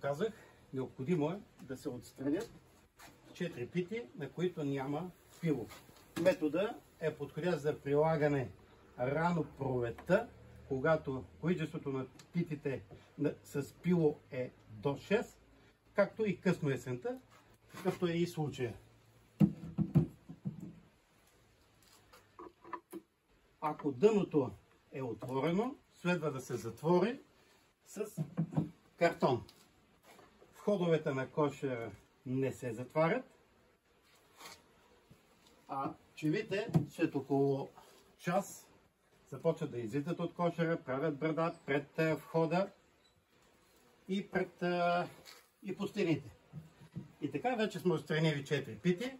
казах, необходимо е да се отстранят 4 пити, на които няма пило. Метода е подходящ за прилагане рано пролетта, когато количеството на питите с пило е до 6, както и късно есента, какъвто е и случая. Ако дъното е отворено, следва да се затвори с картон. Входовете на кошера не се затварят, а пчелите след около час започват да излизат от кошера, правят брада пред входа и по стените. И така вече сме отстранили 4 пити.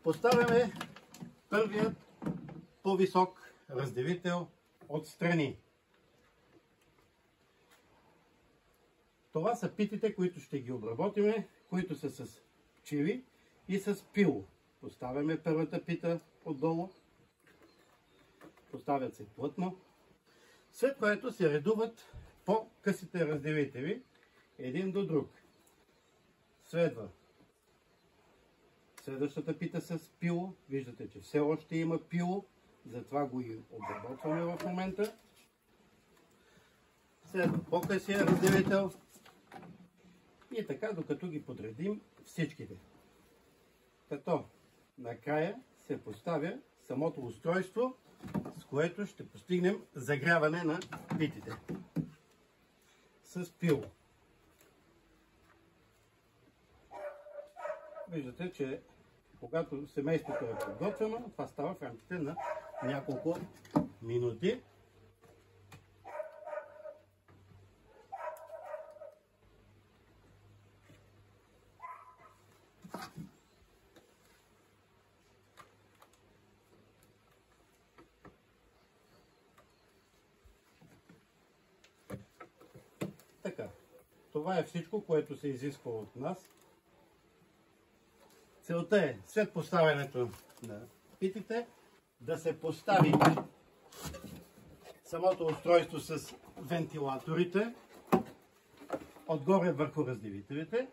Поставяме първият по-висок разделител отстрани. Това са питите, които ще ги обработиме, които са с пчели и с пило. Поставяме първата пита отдолу. Поставят се плътно. След което се редуват по-късите разделители един до друг. Следва следващата пита с пило. Виждате, че все още има пило, затова го и обработваме в момента. Следва по-късия разделител и така докато ги подредим всичките. Като накрая се поставя самото устройство, с което ще постигнем загряване на питите с пило. Виждате, че когато семейството е подготвено, това става в рамките на няколко минути. Така, това е всичко, което се изисква от нас. Целта е след поставянето на питите да се постави самото устройство с вентилаторите отгоре върху разделителите